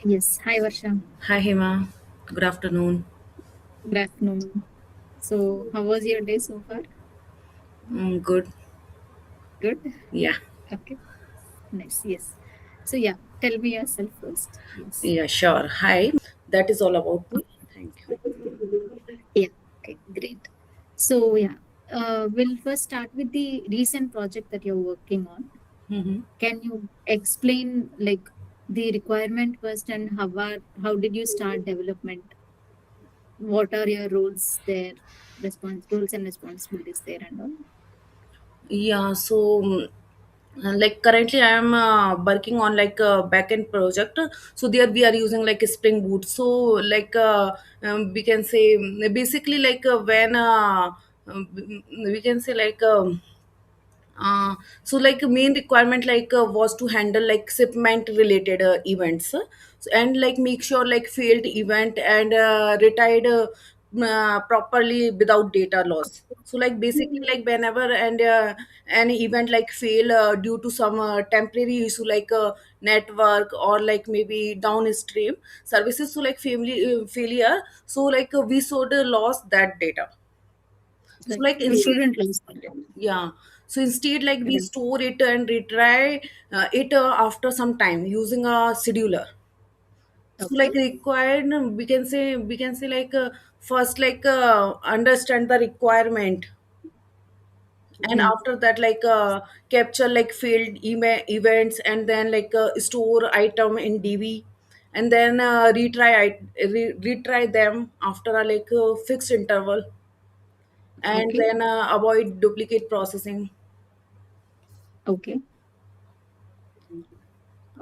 Yes. Hi, Varsha. Hi Hema, good afternoon. Good afternoon. So, how was your day so far? Good. Good. Yeah, Okay. Nice. Yes. So, yeah, tell me yourself first. Yes. yeah, sure. Hi, that is all about me. Thank you. Yeah. Okay. Great. So, yeah, we'll first start with the recent project that you're working on. hmm Can you explain like the requirement first and how did you start development? What are your roles there, roles and responsibilities there and all? Yeah, so like currently I am working on like a backend project. So there we are using like a Spring Boot. So like we can say basically like when we can say like. So like main requirement like was to handle like shipment related events, and like make sure like failed event and retired properly without data loss. So like basically like whenever and any event like fail due to some temporary issue like network or like maybe downstream services, so like family failure, so like we should lost that data. So Right. like We instead, shouldn't lose content. yeah. So instead, like we Right. store it and retry it after some time using a scheduler. So Okay. like required, we can say like first like understand the requirement, and Mm. after that like capture like field email events, and then like store item in DB, and then retry them after a like fixed interval, and Okay. then avoid duplicate processing. Okay.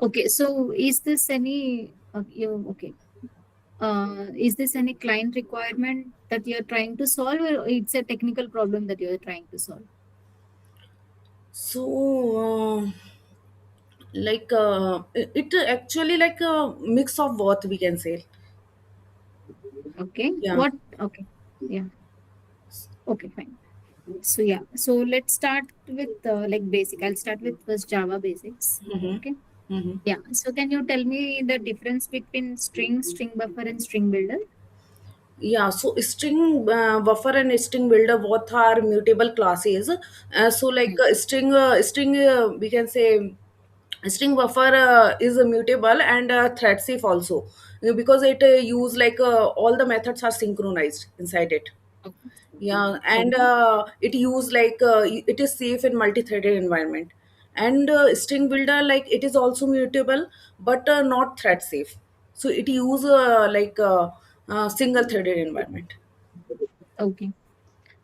Okay. So is this any okay. Is this any client requirement that you're trying to solve, or it's a technical problem that you're trying to solve? So like it actually like a mix of both, we can say. Okay. Yeah. What? Okay. Yeah. Okay. Fine. So yeah. So let's start with like basic. I'll start with first Java basics. Mm-hmm. Okay. Mm-hmm. Yeah. So can you tell me the difference between string buffer, and string builder? Yeah, so string buffer and string builder both are mutable classes. So like we can say string buffer is mutable and thread safe also, because it use like all the methods are synchronized inside it. Okay. Yeah, and Okay. it use like it is safe in multi-threaded environment, and string builder like it is also mutable but not thread safe, so it use single threaded environment. Okay.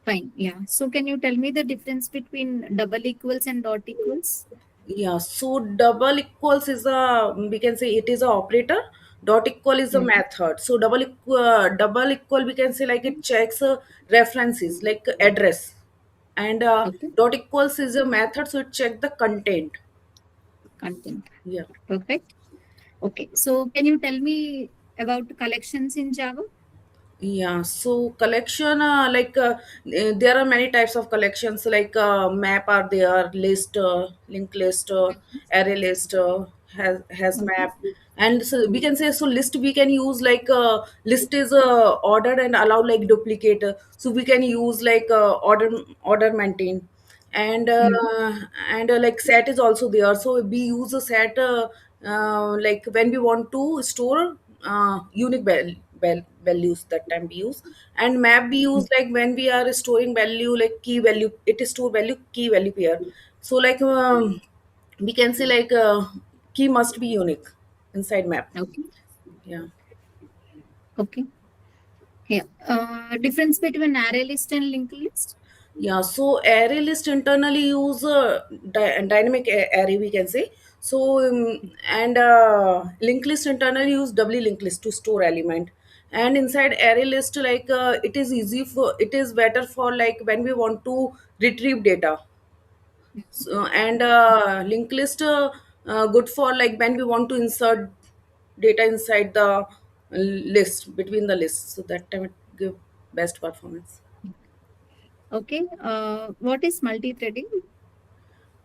Fine. Yeah. So can you tell me the difference between double equals and dot equals? Yeah, so double equals is a, we can say it is a operator. Dot equal is a Mm. method. So double equal, we can say like it checks references like address, and Okay. dot equals is a method, so it check the content. Content. Yeah. Perfect. Okay. So can you tell me about collections in Java? Yeah, so collection there are many types of collections like map are there, list, linked list, array list, has Okay. map, and so we can say so list we can use like list is ordered and allow like duplicate, so we can use like order maintain, and Mm. like set is also there, so we use a set like when we want to store unique values, that time we use, and map we use Mm. like when we are storing value like key value, it is store value key value pair. So like we can say like key must be unique inside map. Okay. Yeah. Okay. Yeah. Difference between array list and linked list? Yeah, so array list internally use dynamic array, we can say. So and linked list internally use doubly linked list to store element. And inside array list, like it is easy for, it is better for like when we want to retrieve data. So and linked list good for like when we want to insert data inside the list, between the lists. So that time it give best performance. Okay. What is multi-threading?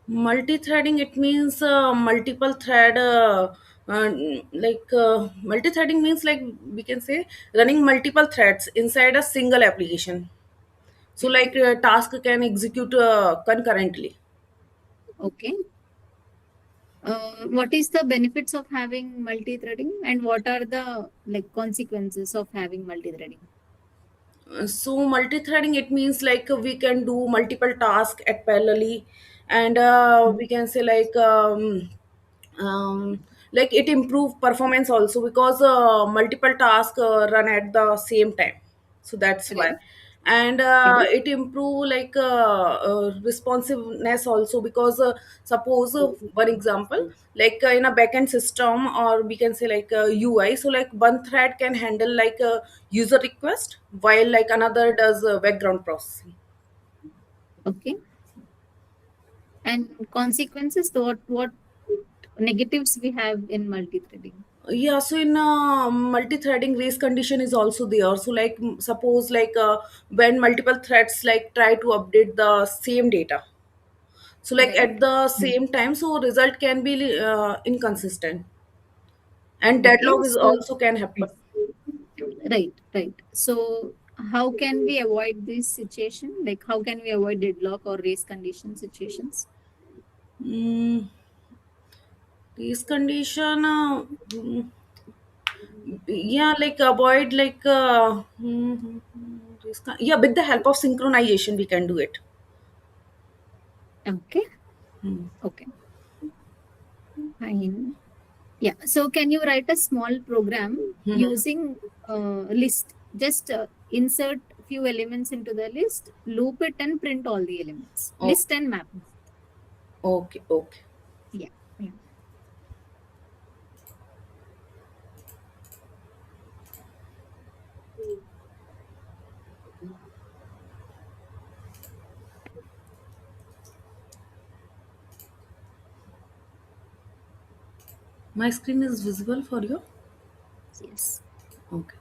Multi-threading, it means multiple thread multi-threading means, like, we can say, running multiple threads inside a single application. So like a task can execute concurrently. Okay. What is the benefits of having multi-threading, and what are the like consequences of having multi-threading? So multi-threading, it means like we can do multiple tasks at parallelly, and we can say like it improve performance also, because multiple tasks run at the same time. So that's why. Right. And Okay. it improve like responsiveness also, because suppose one example, like in a backend system, or we can say like UI, so like one thread can handle like a user request, while like another does background processing. Okay. And consequences, what negatives we have in multi-threading? Yeah, so in multi-threading, race condition is also there. So like suppose like when multiple threads like try to update the same data, so like Right. at the Mm. same time, so result can be inconsistent, and Okay. deadlock is So also can happen. right, right. So how can we avoid this situation? Like how can we avoid deadlock or race condition situations? mm, these condition yeah, like avoid like yeah, with the help of synchronization we can do it. Okay. Hmm. Okay. Fine. Yeah. So can you write a small program Mhm. using list? Just insert few elements into the list, loop it, and print all the elements. Oh, List and map. okay, okay. Yeah. Yeah. My screen is visible for you. Yes. Okay.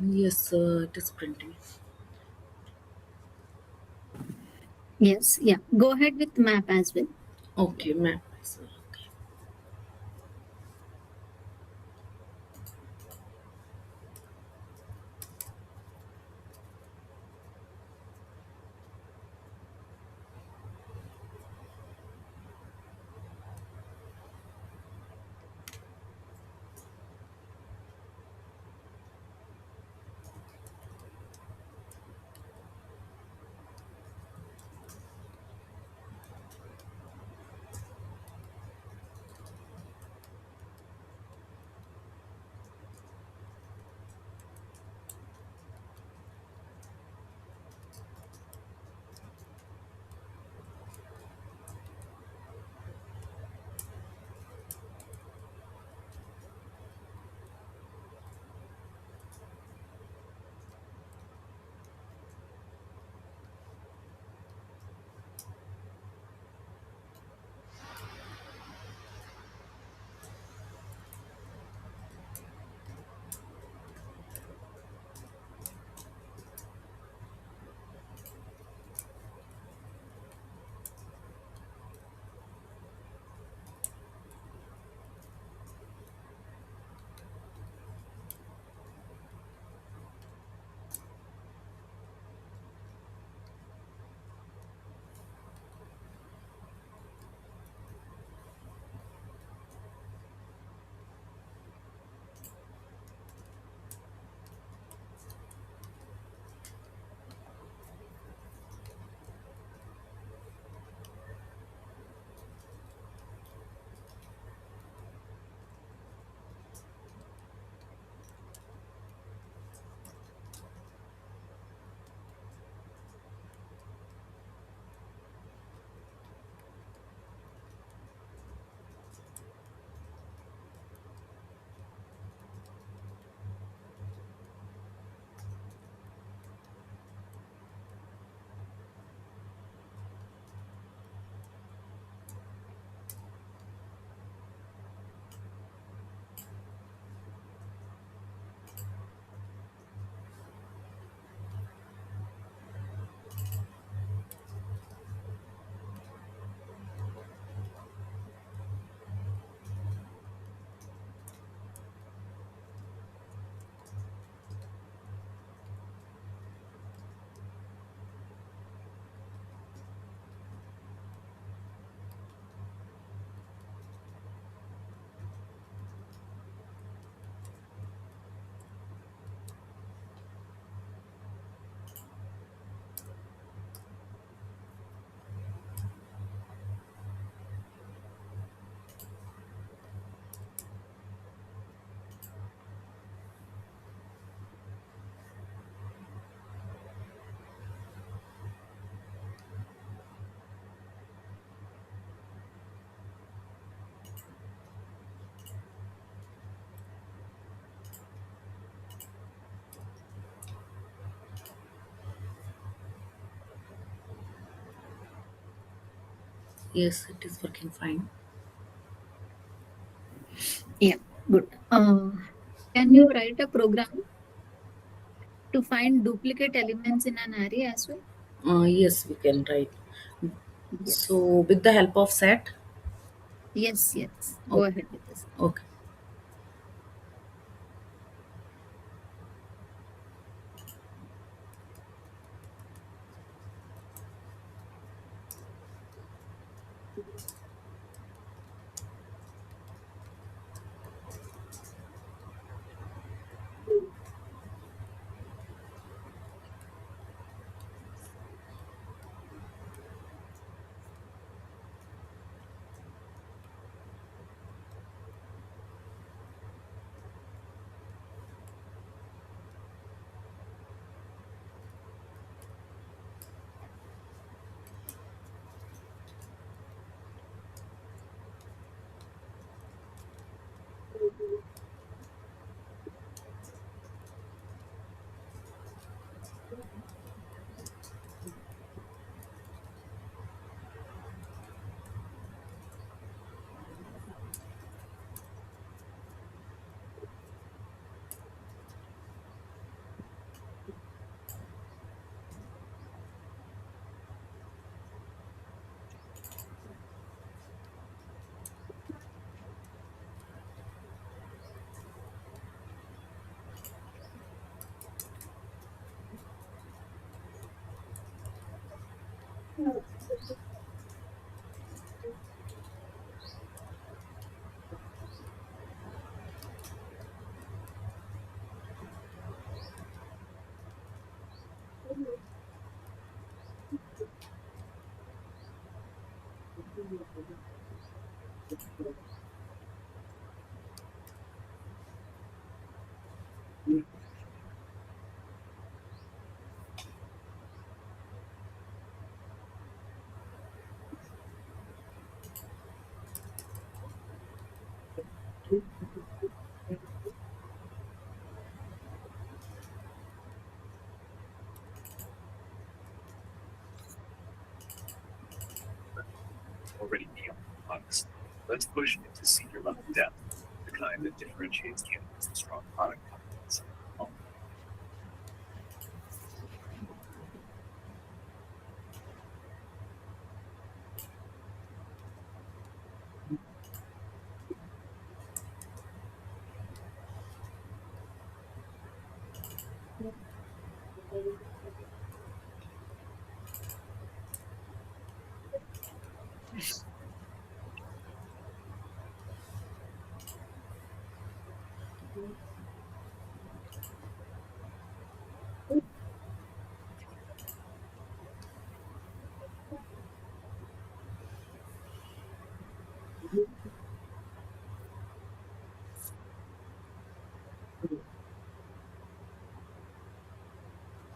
Yes, it is printing. Yes. Yeah. Go ahead with map as well. Okay, map. So, okay. Yes, it is working fine. Yeah, good. Can you write a program to find duplicate elements in an array as well? Yes, we can write. Yes. So, with the help of set. Yes, yes. Go Okay. ahead with this. Okay.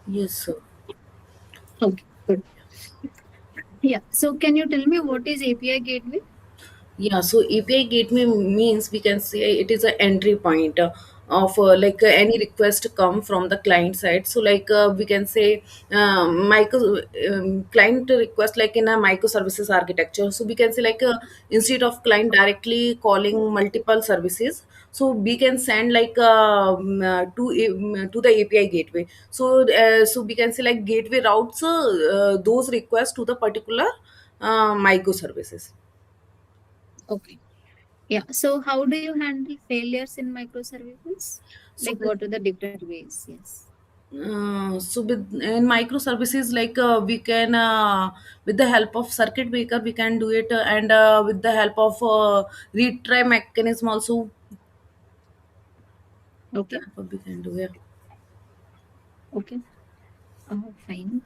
Yes, sir. Okay, good. Yeah. So can you tell me what is API gateway? Yeah, so API gateway means we can say it is an entry point of any request come from the client side. So we can say client request like in a microservices architecture. So we can say instead of client directly calling multiple services, so we can send to the API gateway. So we can say like gateway routes those requests to the particular microservices. Okay. Yeah. So how do you handle failures in microservices? So Like what are the different ways? Yes. in microservices, we can with the help of circuit breaker we can do it, and with the help of retry mechanism also, Okay. we can do it. Okay. Fine.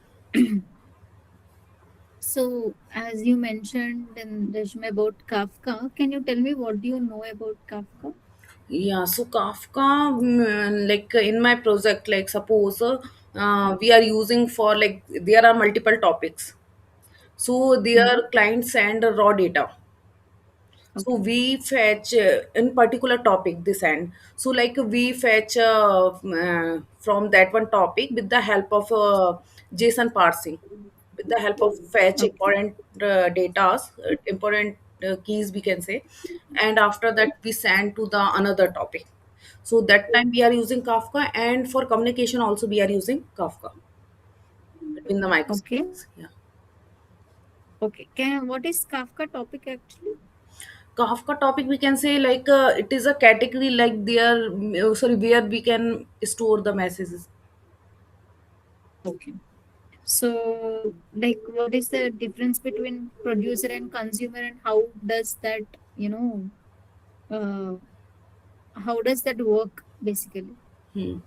So as you mentioned in resume about Kafka, can you tell me what do you know about Kafka? Yeah, so Kafka, in my project, like suppose we are using for like there are multiple topics, so Mm-hmm. their clients send raw data. So Okay. we fetch in particular topic this end. So we fetch from that one topic with the help of JSON parsing. with the help of fetch Okay. important data, important keys we can say, and after that we send to the another topic. So that time we are using Kafka, and for communication also we are using Kafka between the Okay. microservices. Yeah. Okay. What is Kafka topic actually? Kafka topic we can say like it is a category like there, sorry, where we can store the messages. Okay. So, like, what is the difference between producer and consumer, and how does that, you know, uh, how does that work basically? Hmm.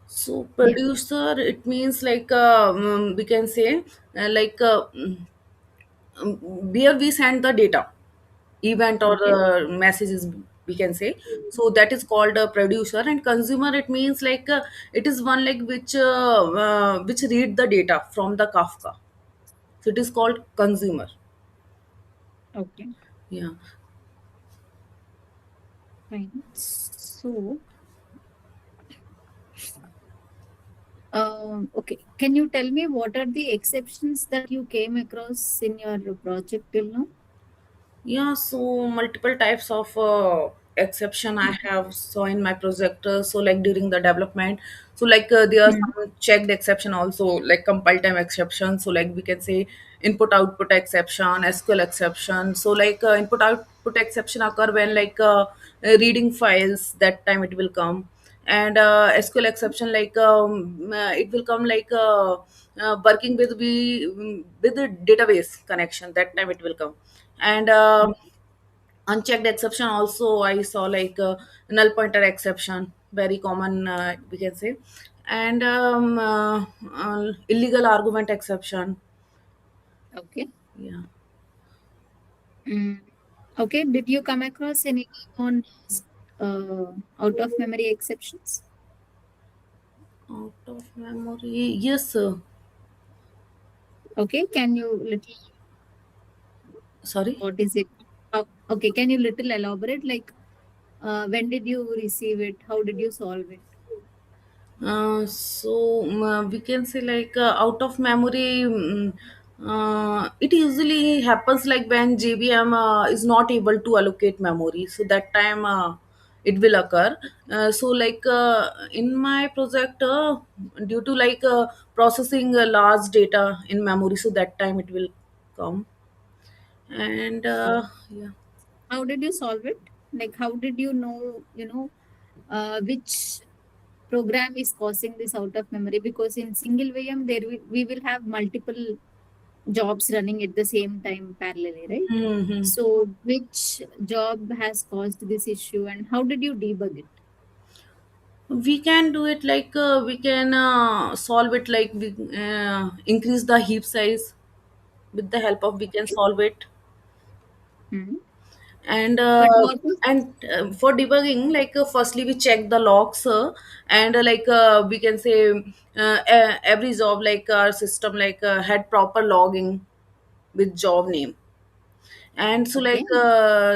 So Yeah. producer, it means like we can say like where we send the data, event or Okay. messages we can say. So that is called a producer, and consumer it means like it is one like which read the data from the Kafka. So it is called consumer. Okay. Yeah. Fine. So, okay. Can you tell me what are the exceptions that you came across in your project till now? Yeah, so multiple types of exception I have saw in my project. So like during the development, so like there are Hmm. some checked exception also, like compile time exception. So like we can say input output exception, SQL exception. So like input output exception occur when like reading files, that time it will come, and SQL exception like it will come like working with with the database connection, that time it will come, and unchecked exception also I saw like null pointer exception, very common we can say, and illegal argument exception. Okay. Yeah. Mm. Okay. Did you come across any on out of memory exceptions? Out of memory, yes sir. Okay. Can you little Sorry. what is it? Okay. Can you little elaborate? Like, when did you receive it? How did you solve it? We can say like out of memory, it usually happens like when JVM is not able to allocate memory. So that time it will occur. So like in my project, due to like processing large data in memory, so that time it will come. And Oh, yeah. how did you solve it? Like, how did you know? Which program is causing this out of memory? Because in single VM, we will have multiple jobs running at the same time parallelly, right? Hmm. So, which job has caused this issue, and how did you debug it? We can do it like we can solve it like we increase the heap size. With the help of we can Okay. solve it. Hmm. And But what is for debugging like firstly we check the logs, and like we can say every job like our system like had proper logging with job name. And so okay? like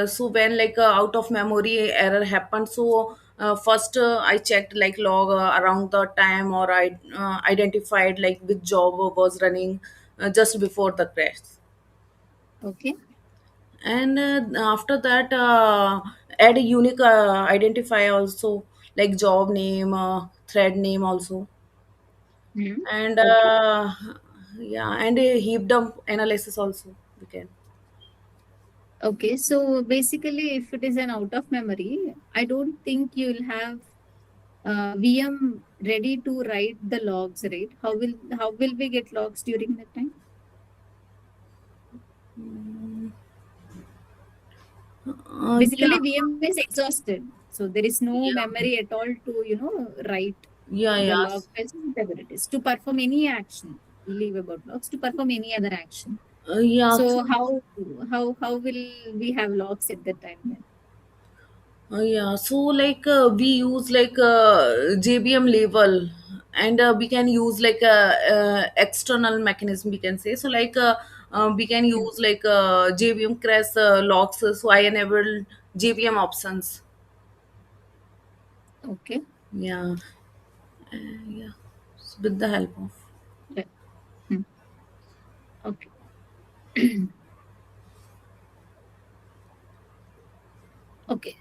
so when like out of memory error happened, so first I checked like log around the time, or I identified like which job was running just before the crash. Okay. And after that add a unique identifier also, like job name, thread name also, Hmm. and Okay. yeah, and a heap dump analysis also we can. Okay. So basically, if it is an out of memory, I don't think you'll have VM ready to write the logs, right? How will we get logs during that time? Yeah. Basically, VM is exhausted, so there is no Yeah. memory at all to write Yeah, the yeah. log files, whatever it is, to perform any action. Leave about logs to perform any other action. Yeah, So so how will we have logs at that time then? yeah, so like we use like JBM label, and we can use like a, external mechanism we can say. So like we can Hmm. use like JVM crash logs. So I enable JVM options. Okay. Yeah, yeah. So with the help of. Right. Hmm. Okay.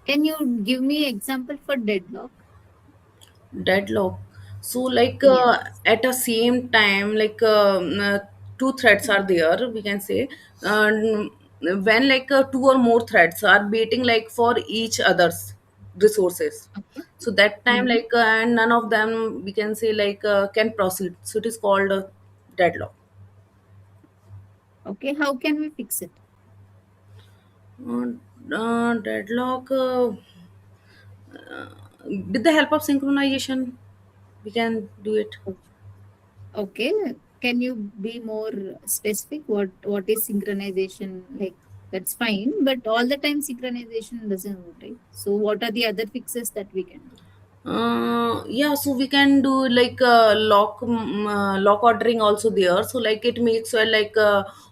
Can you give me example for deadlock? Deadlock. So like Yes. at a same time, like two threads are there, we can say. When like two or more threads are waiting like for each other's resources, Okay. so that time Hmm. like and none of them, we can say, like can proceed, so it is called deadlock. Okay. How can we fix it? uh, Deadlock, with the help of synchronization we can do it. Okay. Can you be more specific? What is synchronization like? That's fine, but all the time synchronization doesn't work, right? So what are the other fixes that we can do? Yeah, so we can do like lock ordering also there. So like it makes like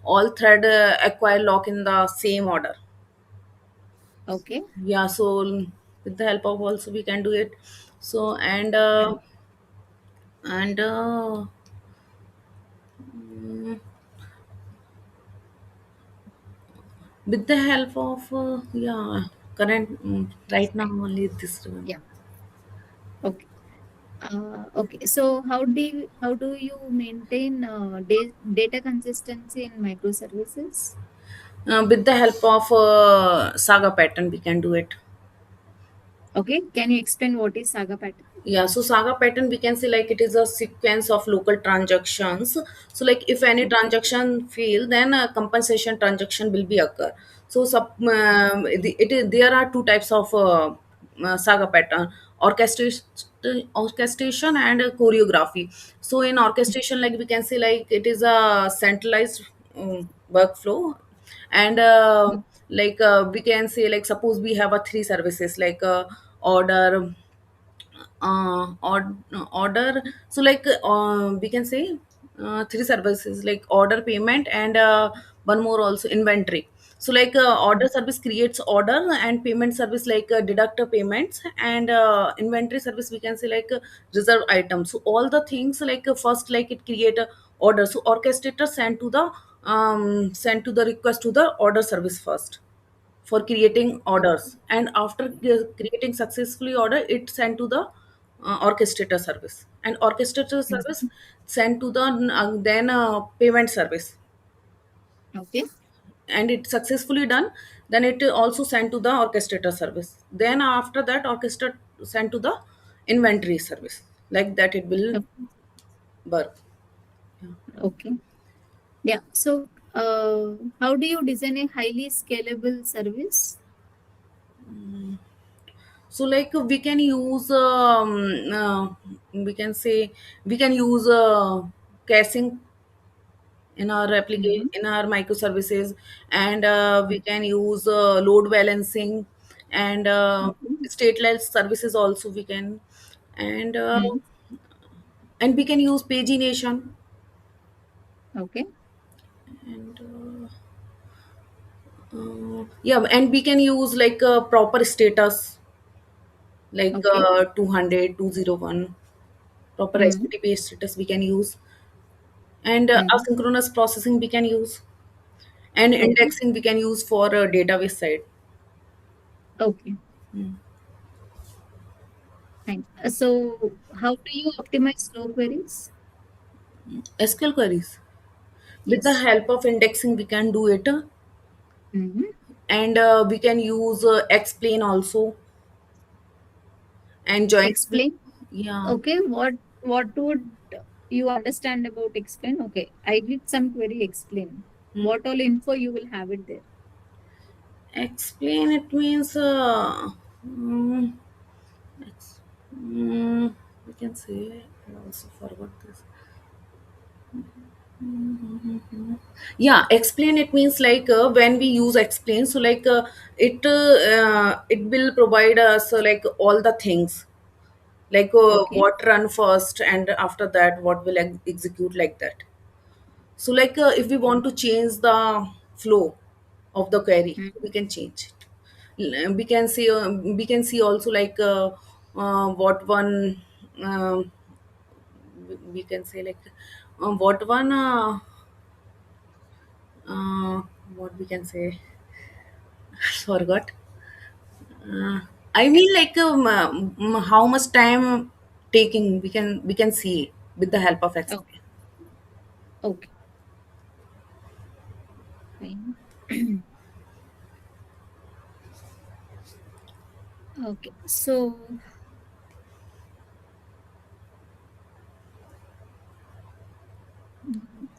all thread acquire lock in the same order. Okay. Yeah, so with the help of also we can do it. So Mm. and mm, with the help of yeah, current right now only this Yeah. remember. Okay. Okay. So how do you maintain data consistency in microservices? With the help of Saga pattern we can do it. Okay. Can you explain what is Saga pattern? Yeah, so Saga pattern we can say like it is a sequence of local transactions. So like if any Okay. transaction fail, then a compensation transaction will be occur. So there are two types of Saga pattern: orchestration, orchestration and choreography. So in orchestration, like we can say like it is a centralized workflow, and we can say like suppose we have a three services like order order. So like we can say three services like order, payment, and one more also, inventory. So like order service creates order, and payment service like deduct payments, and inventory service we can say like reserve items. So all the things like first like it create a order, so orchestrator send to the request to the order service first for creating orders, and after creating successfully order, it sent to the orchestrator service, and orchestrator service Mhm. sent to the then payment service, Okay. and it successfully done, then it also sent to the orchestrator service, then after that orchestra sent to the inventory service, like that it will Okay. work. Okay. Yeah. So, how do you design a highly scalable service? So like we can use we can say we can use caching in our application, Mm-hmm. in our microservices, and we Mm-hmm. can use load balancing, and Okay. stateless services also we can, and Mm-hmm. we can use pagination, Okay. and yeah, and we can use like proper status like Okay. 200 proper Mm-hmm. http status we can use, and Mm-hmm. asynchronous processing we can use, and Okay. indexing we can use for database side. Okay. Fine. So, how do you optimize slow queries? SQL queries, with the Yes. help of indexing we can do it, Mm-hmm. and we can use explain also, and join. Explain. Yeah. Okay. What would you understand about explain? Okay. I did some query explain. Hmm. What all info you will have it there? Explain it means mm, ex- mm, we can say, I also forgot this. Yeah, explain it means like when we use explain, so like it will provide us like all the things, like Okay. what run first, and after that what will execute, like that. So like if we want to change the flow of the query, we can change it. We can see also like what one we can say like what one uh, what we can say, forgot. uh, I mean like how much time taking we can see with the help of excel. Okay. Okay. Fine. Okay. So,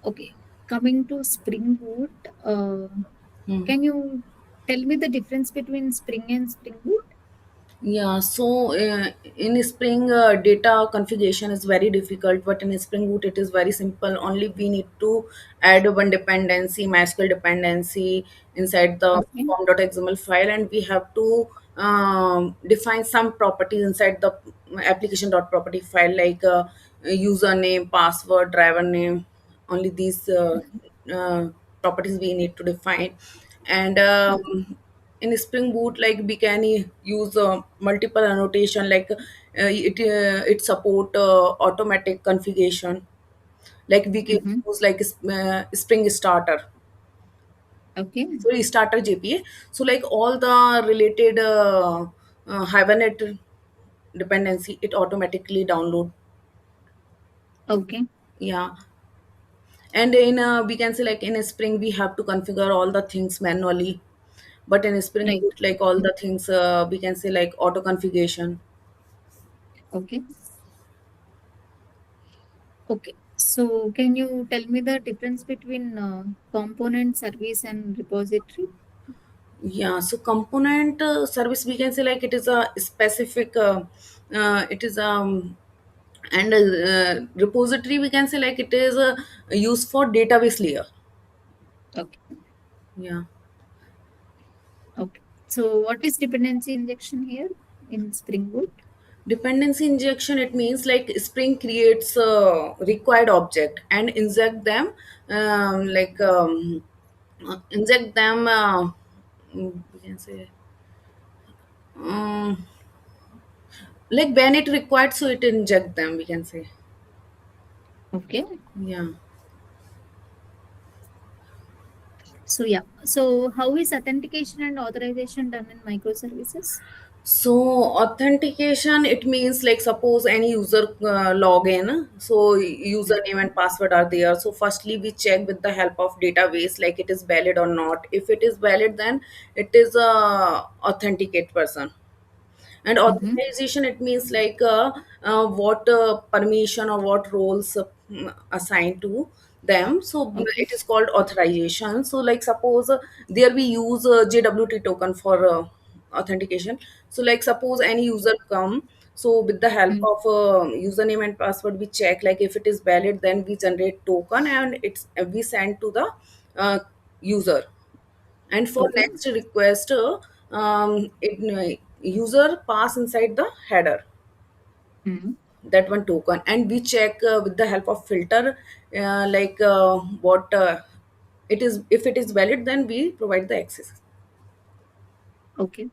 okay. Coming to Spring Boot, Hmm. can you tell me the difference between Spring and Spring Boot? Yeah, so in Spring, data configuration is very difficult, but in Spring Boot, it is very simple. Only we need to add one dependency, MySQL dependency inside the Okay. form.xml file, and we have to define some properties inside the application.property file, like username, password, driver name. Only these uh, properties we need to define. And Okay. in Spring Boot, like we can use multiple annotation, like it support automatic configuration, like we can Mm-hmm. use like Spring Starter, Okay. sorry, Starter JPA. So like all the related Hibernate dependency, it automatically download. Okay. Yeah, and in we can say like in a Spring we have to configure all the things manually, but in Spring Right. Boot, like all the things we can say like auto configuration. Okay. Okay. So, can you tell me the difference between component, service, and repository? Yeah, so component service we can say like it is a specific it is and repository we can say like it is used for database layer. Okay. Yeah, Okay. So, what is dependency injection here in Spring Boot? dependency injection, it means like Spring creates required object and inject them, inject them we can say um, like when it required, so it inject them we can say. Okay. Yeah. So, yeah. So, how is authentication and authorization done in microservices? So authentication, it means like suppose any user log in, so username and password are there. So firstly we check with the help of database like it is valid or not. If it is valid, then it is a authenticate person. And Mm-hmm. authorization, it means like what permission or what roles assigned to them. So Okay. it is called authorization. So like suppose there we use JWT token for authentication. So like suppose any user come, so with the help Mm. of username and password we check like if it is valid, then we generate token and it's we send to the uh, user. And for Okay. next request user pass inside the header Mm. that one token, and we check with the help of filter what it is. If it is valid, then we provide the access. Okay.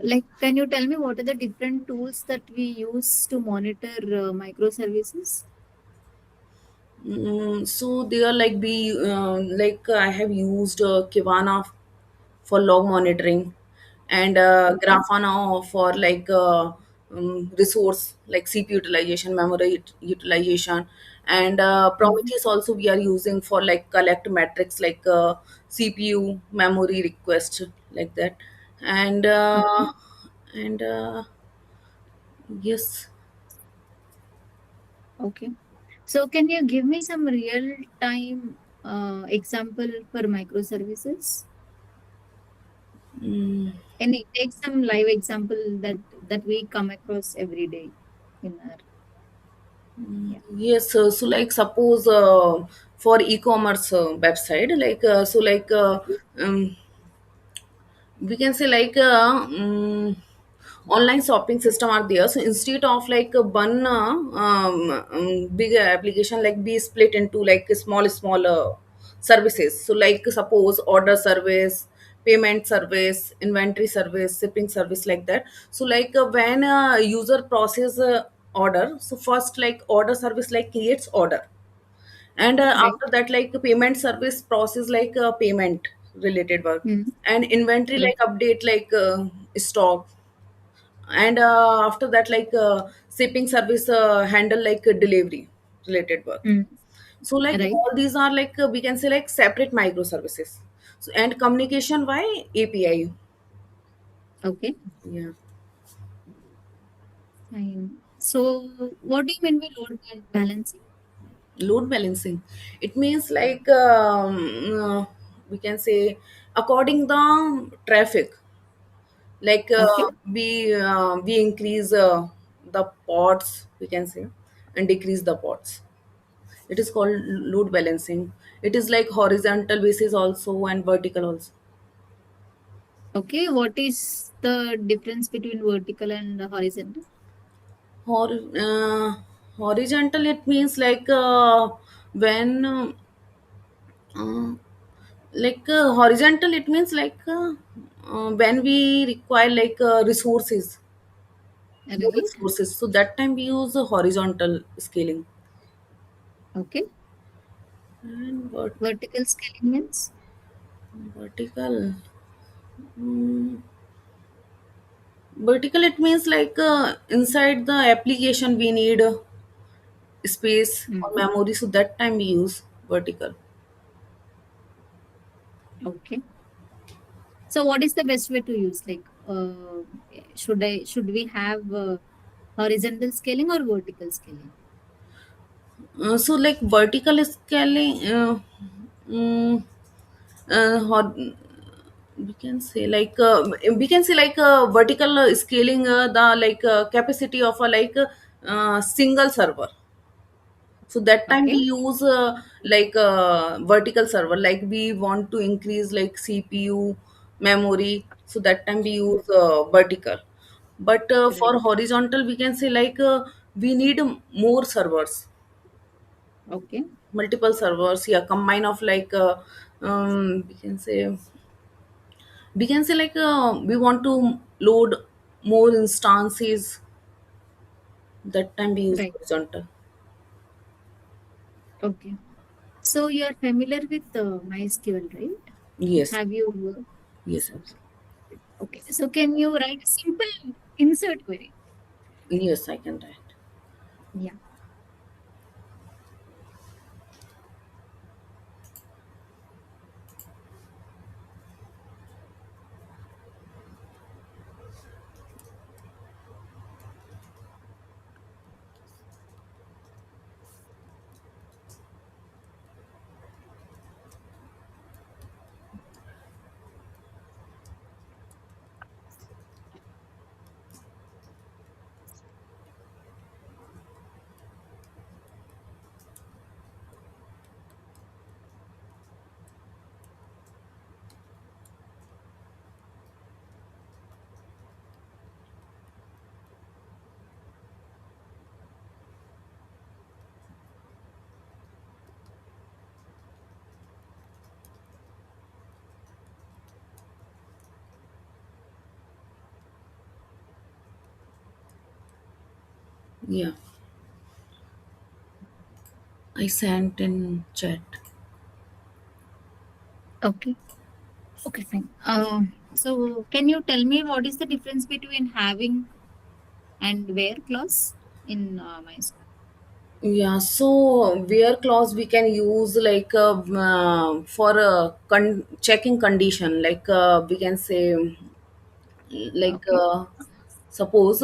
Like, can you tell me what are the different tools that we use to monitor microservices? So they are like I have used Kivana for log monitoring, and Okay. Grafana for like resource like CPU utilization, memory utilization, and Mm-hmm. Prometheus also we are using for like collect metrics like CPU memory request like that, and Okay. and yes. Okay. So, can you give me some real time example for microservices? Mm. And it takes some live example that we come across every day in our, yeah. Yes, so like suppose for e-commerce website, like um, we can say like online shopping system are there. So instead of like one big application, like be split into like small services. So like suppose order service, payment service, inventory service, shipping service like that. So like when user process order, so first like order service like creates order, And Right. after that, like payment service process, like payment related work, Mm. and inventory Right. like update, like stock. And after that, like shipping service handle like delivery related work. Mm. So like Right. all these are like we can say like separate microservices. So, and communication by API. Okay. Yeah. Fine. So, what do you mean by load balancing? Load balancing, it means like we can say according the traffic, like Okay. we increase the pods, we can say, and decrease the pods. It is called load balancing. It is like horizontal basis also and vertical also. Okay. What is the difference between vertical and horizontal? Hor- uh, Horizontal, it means like when uh, horizontal, it means like when we require like resources, more Right. resources, so that time we use horizontal scaling. Okay. And Vertical scaling means? vertical, mm, vertical, it means like inside the application we need space or Mm. memory, so that time we use vertical. Okay. So, what is the best way to use? Like, should we have horizontal scaling or vertical scaling? So like vertical scaling, mm, we can say like vertical scaling the like capacity of a like single server. So that time we Okay. use vertical server, like we want to increase like CPU memory, so that time we use vertical. But for Right. horizontal, we can say like we need more servers, Okay. multiple servers, yeah, combine of like we can say like we want to load more instances, that time we use Right. horizontal. Okay. So, you are familiar with MySQL, right? Yes. Have you worked? Yes, absolutely. Okay. So, can you write a simple insert query? Yes, I can write. Yeah. Yeah, I sent in chat. Okay. Okay, fine. So can you tell me what is the difference between having and where clause in MySQL? Yeah, so where clause we can use like for checking condition, like we can say like Okay. suppose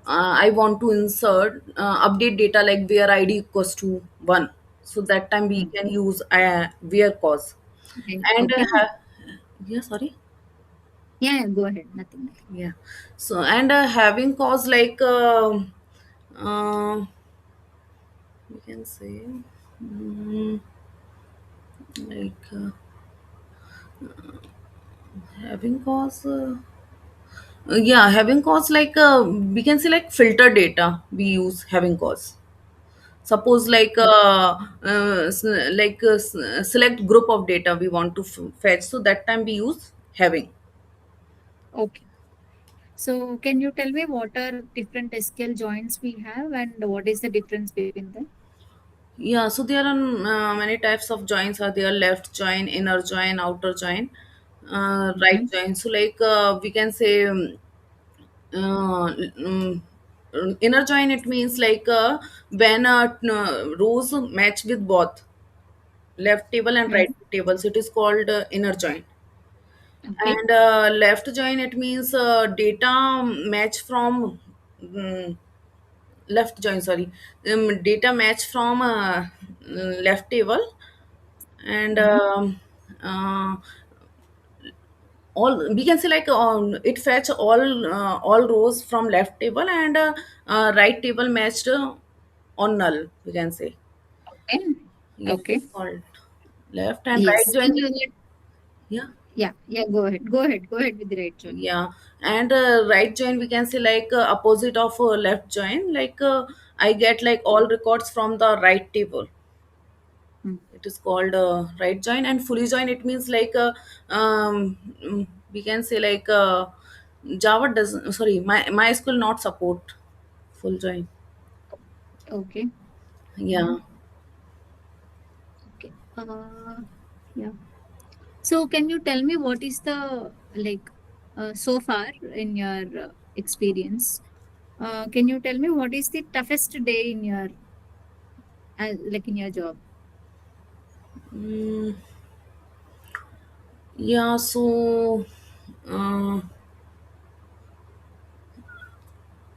I want to insert update data like where ID equals to 1, so that time we Mm. can use where clause. Okay. And Okay. yeah, sorry. Yeah, yeah, go ahead. Nothing. Nothing. Yeah, so and having cause like uh, we can say mm, like having cause yeah, having cause like we can say like filter data we use having cause. Suppose like Oh, select group of data we want to fetch, so that time we use having. okay. So can you tell me what are different SQL joins we have and what is the difference between them? Yeah, so there are many types of joins are there: left join, inner join, outer join, right Okay. join. So like we can say inner join, it means like when rows match with both left table and Hmm. right tables, it is called inner join. Okay. And left join, it means data match from mm, left join, sorry, data match from left table, and Hmm. uh, all we can say like it fetch all rows from left table, and right table matched on null, we can say. Okay. Yeah, it Okay. is called left, and right Yes. join. Can you let, Yeah. yeah, yeah, go ahead. Go ahead. Go ahead with the right join. Yeah, and right join, we can say like opposite of left join, like I get like all records from the right table, Hmm. it is called right join. And fully join, it means like we can say like Java doesn't, sorry, my school not support full join. Okay. Yeah. Okay. Yeah. So can you tell me what is the like so far in your experience? Can you tell me what is the toughest day in your like in your job? mm, yeah, so uh,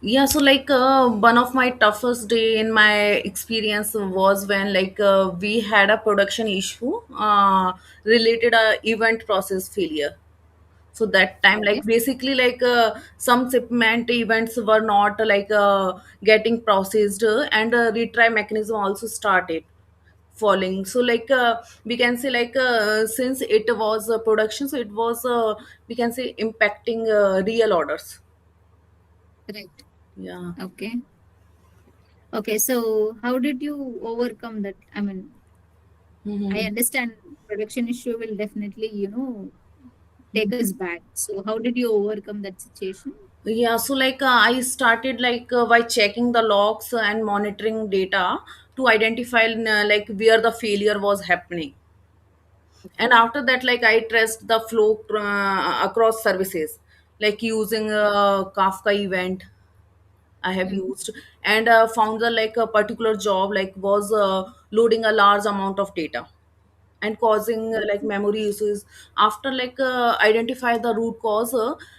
yeah, so like one of my toughest day in my experience was when like we had a production issue related event process failure. So that time, Okay. like basically like some shipment events were not like getting processed, and retry mechanism also started falling. So like we can say like since it was production, so it was we can say impacting real orders. Right. Yeah. Okay. Okay. So how did you overcome that? I mean, I Mhm. understand production issue will definitely, take us back. So how did you overcome that situation? Yeah, so like I started like by checking the logs and monitoring data to identify like where the failure was happening. And Okay. after that, like I traced the flow across services, like using Kafka event I have Mm. used, and found that like a particular job like was loading a large amount of data and causing like Okay. memory issues. After like identify the root cause,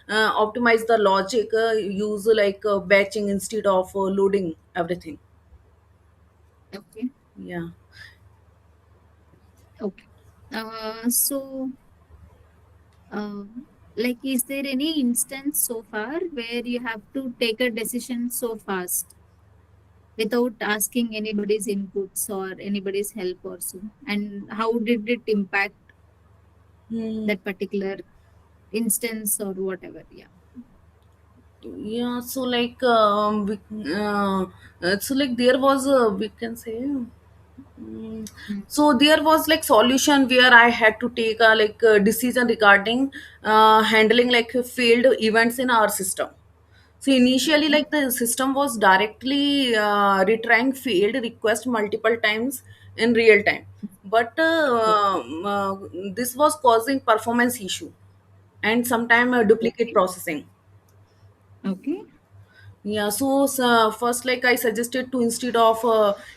optimize the logic, use like batching instead of loading everything. Okay. Yeah. Okay. So, like, is there any instance so far where you have to take a decision so fast without asking anybody's inputs or anybody's help or so? And how did it impact Hmm. that particular instance or whatever? Yeah. Yeah, so like so like there was we can say Mm. so there was like solution where I had to take a like decision regarding handling like failed events in our system. So initially, Okay. like the system was directly retrying failed request multiple times in real time, but Okay. this was causing performance issue and sometime duplicate Okay. processing. Okay. Yeah, so first, like I suggested to instead of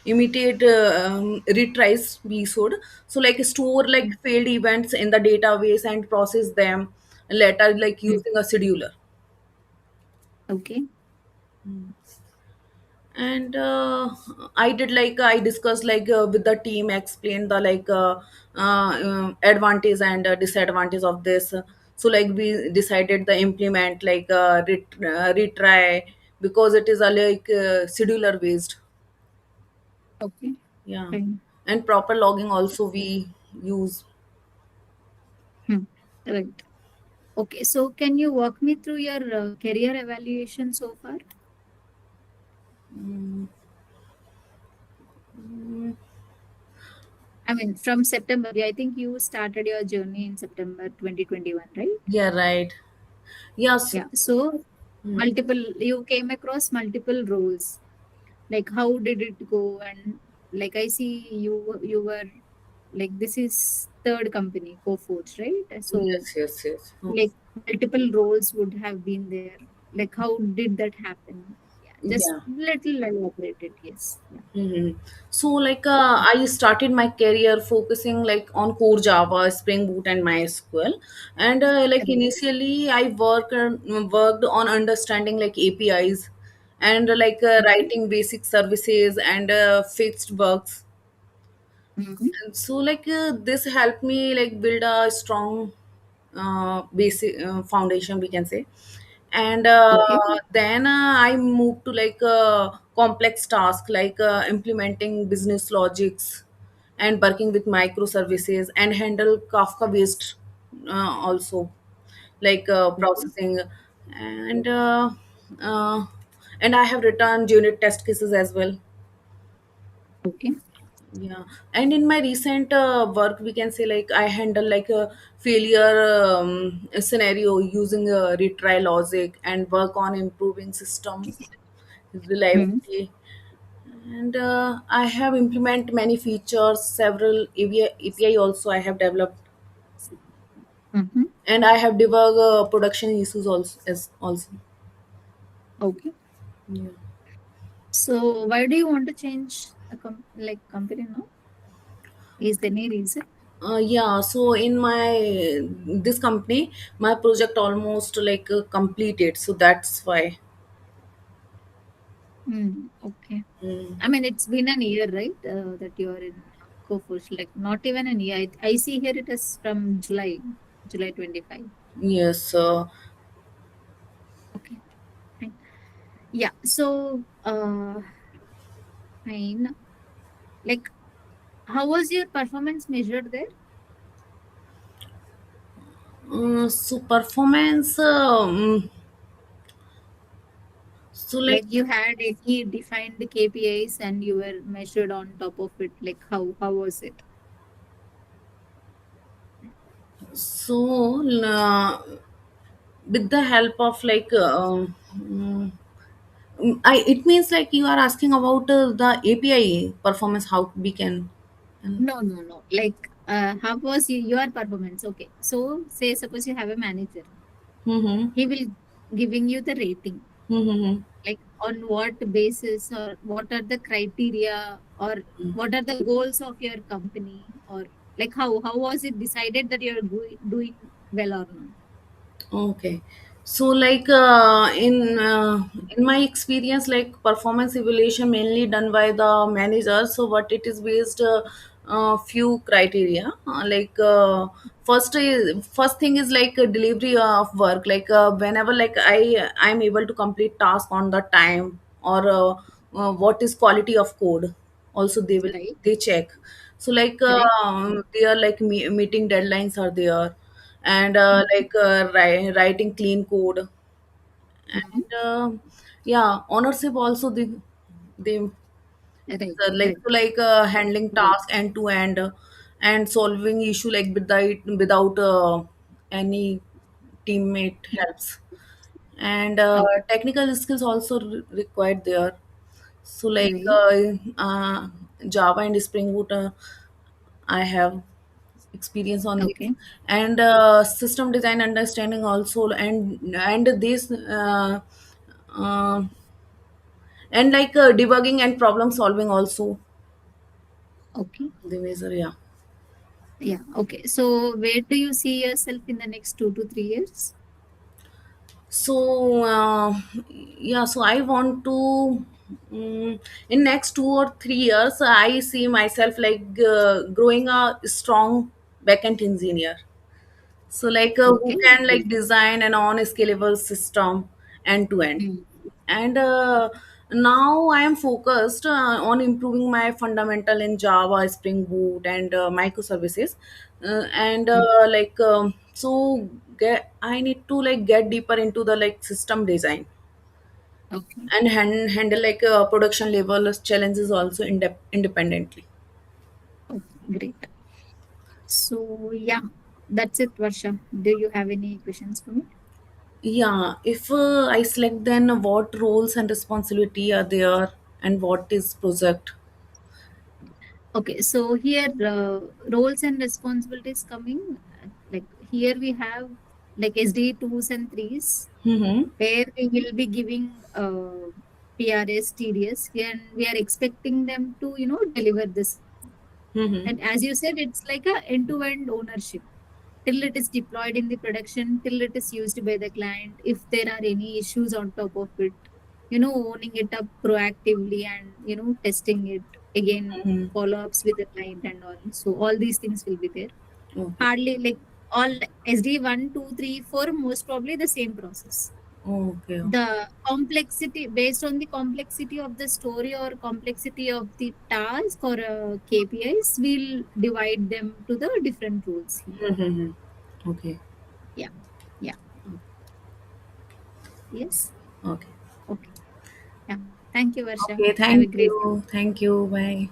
imitate retries, we should so like store like Mm. failed events in the database and process them later, like Mm. using a scheduler. Okay. And I did like I discussed like with the team, explained the like advantage and disadvantage of this. So like we decided the implement like retry, because it is a like scheduler based. Okay. Yeah. Fine. And proper logging also we use. Hmm. Right. Okay. So, can you walk me through your career evaluation so far? I mean, from September, I think you started your journey in September 2021, right? Yeah, right. Yes. Yeah. So, you came across multiple roles. Like, how did it go? And Like I see you were like this is third company, Coforge, right? So Yes, yes, yes. like multiple roles would have been there. Like how did that happen? Yeah, just Yeah. little elaborated. Yes. Yeah. Mm-hmm. So like I started my career focusing like on core Java, Spring Boot, and MySQL, and like Right. initially I worked on understanding like APIs, and Okay. writing basic services and fixed bugs. Mm-hmm. And so this helped me like build a strong basic foundation, we can say. And Okay. then I moved to like complex tasks like implementing business logics and working with microservices and handle Kafka based also like Okay. processing. And uh, and I have written unit test cases as well. Okay. Yeah, and in my recent work, we can say like I handle like a failure scenario using retry logic and work on improving system Mm-hmm. reliability. And I have implement many features, several API also I have developed, Mm-hmm. and I have debug production issues also as also. Okay. Yeah. So why do you want to change a company now? Is there any reason? Yeah, so in my this company, my project almost like completed, so that's why. Okay. Mm. I mean, it's been an year, right? That you're in Coforge. Like not even an year. I see here it is from July 25. Yes, Okay. Fine. Yeah. So, fine. Like, how was your performance measured there? so performance. So like Like you had any defined KPIs and you were measured on top of it. Like how was it? so with the help of like I it means like you are asking about the API performance how we can. No, no, no. Like, how was your performance? Okay. So, say suppose you have a manager, Mm-hmm. he will giving you the rating. Mm-hmm. Like, on what basis or what are the criteria or what are the goals of your company or like how was it decided that you're doing well or not? Okay. So in my experience, like performance evaluation mainly done by the manager. So what it is based few criteria. First thing is like a delivery of work. Like whenever like I'm able to complete task on the time, or what is quality of code. Also Right. they check. So Correct. they are like meeting deadlines are there, and writing clean code. Mm-hmm. And yeah, ownership also they Right. like Right. so handling Right. task end to end, and solving issue like without any teammate helps. And Okay. technical skills also required there. So Right. Java and Spring Boot, I have experience on this. Okay. And system design understanding also, and this uh, and debugging and problem solving also Okay. the measure. Yeah. Yeah. Okay. So, where do you see yourself in the next 2 to 3 years? So yeah, so I want to in next 2 or 3 years I see myself growing a strong backend engineer. So who Okay. can like Great. design an on scalable system end to end. Mm. And now I am focused on improving my fundamental in Java, Spring Boot, and microservices. And Mm. so I need to like get deeper into the like system design, Okay. and handle like production level challenges also independently. Okay. Great. So, yeah, that's it, Varsha. Do you have any questions for me? Yeah, if I select, then what roles and responsibility are there, and what is project? Okay, so here roles and responsibilities coming, like here we have like SD twos and threes, Mm-hmm. where we will be giving PRS, TDS, and we are expecting them to deliver this. Mm-hmm. And as you said, it's like a end-to-end ownership till it is deployed in the production, till it is used by the client. If there are any issues on top of it, owning it up proactively and testing it again, Mm-hmm. follow-ups with the client and all. So all these things will be there. Okay. Hardly like all SD 1, 2, 3, 4, most probably the same process. Okay. Okay. The complexity based on the complexity of the story or complexity of the task or KPIs, we'll divide them to the different roles here. Mm-hmm. Okay. Yeah. Yeah. Yes. Okay. Okay. Yeah. Thank you, Varsha. Okay. Have a Thank great day. you. Thank you. Bye.